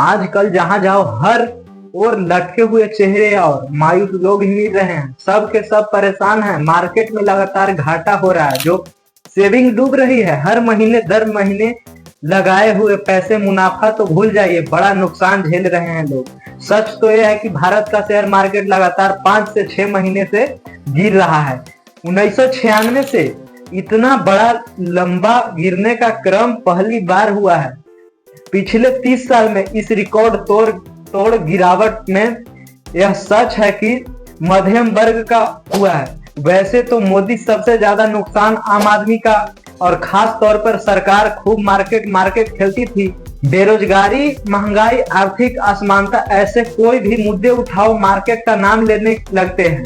आजकल जहां जाओ हर और लटके हुए चेहरे और मायूस लोग ही मिल रहे हैं। सब के सब परेशान हैं। मार्केट में लगातार घाटा हो रहा है, जो सेविंग डूब रही है। हर महीने दर महीने लगाए हुए पैसे मुनाफा तो भूल जाइए, बड़ा नुकसान झेल रहे हैं लोग। सच तो यह है कि भारत का शेयर मार्केट लगातार 5 से 6 महीने से गिर रहा है। 1996 से इतना बड़ा लंबा गिरने का क्रम पहली बार हुआ है। पिछले 30 साल में इस रिकॉर्ड तोड़ गिरावट में यह सच है कि मध्यम वर्ग का हुआ है। वैसे तो मोदी सबसे ज्यादा नुकसान आम आदमी का, और खास तौर पर सरकार खूब मार्केट खेलती थी। बेरोजगारी, महंगाई, आर्थिक असमानता, ऐसे कोई भी मुद्दे उठाओ मार्केट का नाम लेने लगते हैं।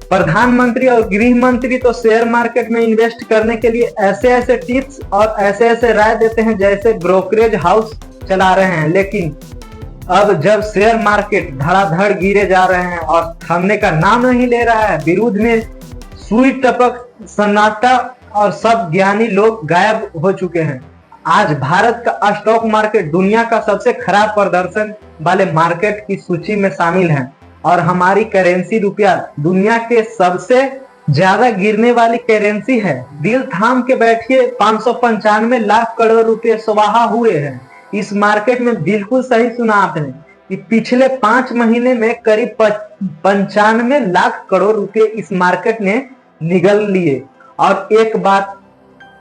प्रधानमंत्री और गृह मंत्री तो शेयर मार्केट में इन्वेस्ट करने के लिए ऐसे टिप्स और ऐसे राय देते हैं जैसे ब्रोकरेज हाउस चला रहे हैं। लेकिन अब जब शेयर मार्केट धड़ाधड़ गिरे जा रहे हैं और थमने का नाम नहीं ले रहा है, विरोध में सुई टपक सन्नाटा और सब ज्ञानी लोग गायब हो चुके हैं। आज भारत का स्टॉक मार्केट दुनिया का सबसे खराब प्रदर्शन वाले मार्केट की सूची में शामिल है, और हमारी करेंसी रुपया दुनिया के सबसे ज्यादा गिरने वाली करेंसी है। दिल थाम के बैठिए, 595 लाख करोड़ रुपए स्वाहा हुए हैं इस मार्केट में। बिल्कुल सही सुना आपने कि पिछले 5 महीने में करीब 95 लाख करोड़ रुपए इस मार्केट ने निगल लिए। और एक बात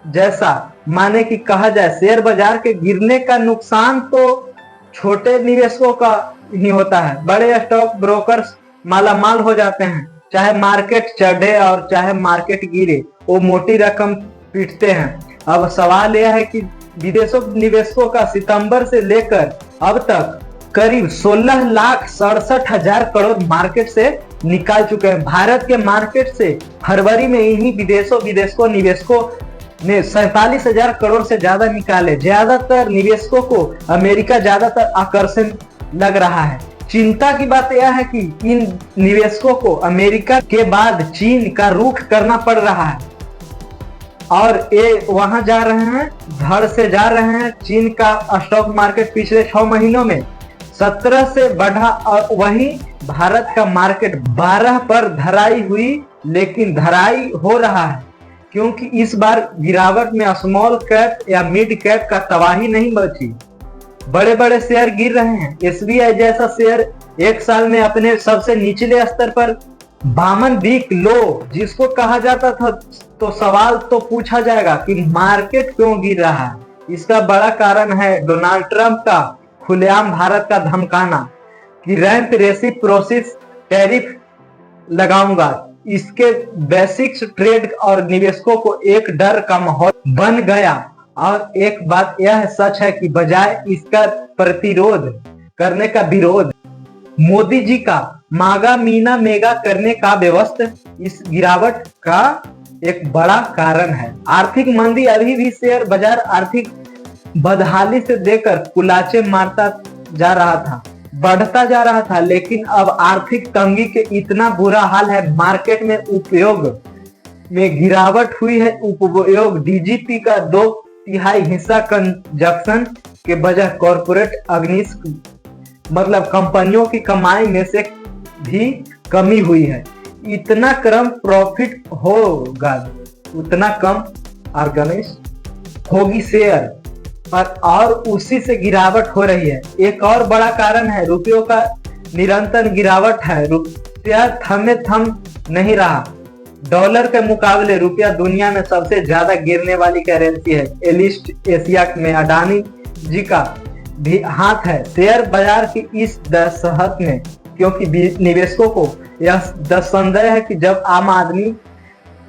जैसा माने कि कहा जाए, शेयर बाजार के गिरने का नुकसान तो छोटे निवेशकों का ही होता है। बड़े स्टॉक ब्रोकर्स मालामाल हो जाते हैं, चाहे मार्केट चढ़े और चाहे मार्केट गिरे, वो मोटी रकम पीटते हैं। अब सवाल यह है कि विदेशों निवेशकों का सितंबर से लेकर अब तक करीब 16,67,000 करोड़ मार्केट से निकाल चुके हैं। भारत के मार्केट से फरवरी में इन्हीं विदेशों निवेशकों ने 47,000 करोड़ से ज्यादा निकाले। ज्यादातर निवेशकों को अमेरिका ज्यादातर आकर्षण लग रहा है। चिंता की बात यह है कि इन निवेशकों को अमेरिका के बाद चीन का रुख करना पड़ रहा है, और ये वहां जा रहे हैं, धड़ से जा रहे हैं। चीन का स्टॉक मार्केट पिछले 6 महीनों में 17 से बढ़ा, और वहीं भारत का मार्केट 12 पर धराई हुई, लेकिन धराई हो रहा है क्योंकि इस बार गिरावट में स्मॉल कैप या मिड कैप का तबाही नहीं बची। बड़े बड़े शेयर गिर रहे हैं। एसबीआई जैसा शेयर एक साल में अपने सबसे निचले स्तर पर 52 वीक लो जिसको कहा जाता था, तो सवाल तो पूछा जाएगा कि मार्केट क्यों गिर रहा है। इसका बड़ा कारण है डोनाल्ड ट्रंप का खुलेआम भारत का धमकाना कि रैंप रेसिप्रोसिस टैरिफ लगाऊंगा। इसके बेसिक्स ट्रेड और निवेशकों को एक डर का माहौल बन गया। और एक बात यह सच है कि बजाय इसका प्रतिरोध करने का विरोध मोदी जी का मागा मीना मेगा करने का व्यवस्था इस गिरावट का एक बड़ा कारण है। आर्थिक मंदी अभी भी शेयर बाजार आर्थिक बदहाली से देकर कुलाचे मारता जा रहा था, बढ़ता जा रहा था, लेकिन अब आर्थिक तंगी के इतना बुरा हाल है, मार्केट में उपयोग में गिरावट हुई है। उपयोग डीजीपी का 2/3 हिस्सा कंजप्शन के बजाय कॉर्पोरेट अग्निश मतलब कंपनियों की कमाई में से भी कमी हुई है। इतना कम प्रॉफिट होगा उतना कम ऑर्गेनाइज होगी शेयर पर, और उसी से गिरावट हो रही है। एक और बड़ा कारण है रुपयों का निरंतर गिरावट है। रुपया थम नहीं रहा। डॉलर के मुकाबले रुपया दुनिया में सबसे ज्यादा गिरने वाली करेंसी है। एलिस्ट एशिया में अडानी जी का भी हाथ है शेयर बाजार की इस दशहत में, क्योंकि निवेशकों को यह संदेह है कि जब आम आदमी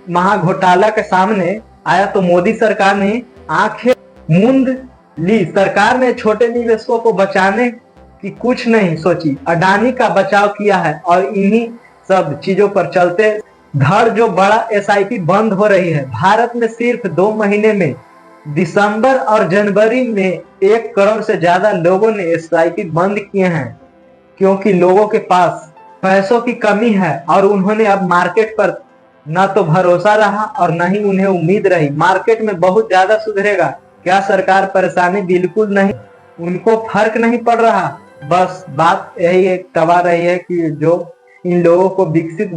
महाघोटाला के सामने आया तो मोदी सरकार ने आंखें मूंद ली। सरकार ने छोटे निवेशकों को बचाने की कुछ नहीं सोची, अडानी का बचाव किया है, और इन्हीं सब चीजों पर चलते धड़ जो बड़ा एसआईपी बंद हो रही है। भारत में सिर्फ 2 महीने में दिसंबर और जनवरी में 1 करोड़ से ज्यादा लोगों ने एसआईपी बंद किए हैं, क्योंकि लोगों के पास पैसों की कमी है और उन्होंने अब मार्केट पर न तो भरोसा रहा और न ही उन्हें उम्मीद रही। मार्केट में बहुत ज्यादा सुधरेगा क्या? सरकार परेशानी बिल्कुल नहीं उनको फर्क नहीं पड़ रहा। बस बात यही एक दबा रही है कि जो इन लोगों को विकसित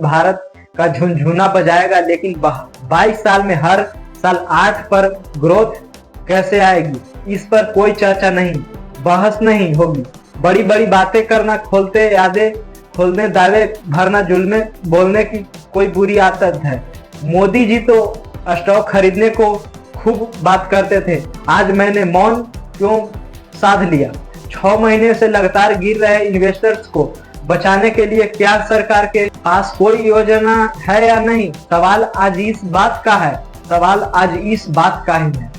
भारत का झुनझुना बजाएगा, लेकिन 22 साल में हर साल 8 पर ग्रोथ कैसे आएगी, इस पर कोई चर्चा नहीं, बहस नहीं होगी। बड़ी बड़ी बातें करना, खोलते यादें खोलने, दावे भरना, जुल्मे बोलने की कोई बुरी आदत है। मोदी जी तो स्टॉक खरीदने को खूब बात करते थे, आज मैंने मौन क्यों साध लिया। 6 महीने से लगातार गिर रहे इन्वेस्टर्स को बचाने के लिए क्या सरकार के पास कोई योजना है या नहीं? सवाल आज इस बात का ही है।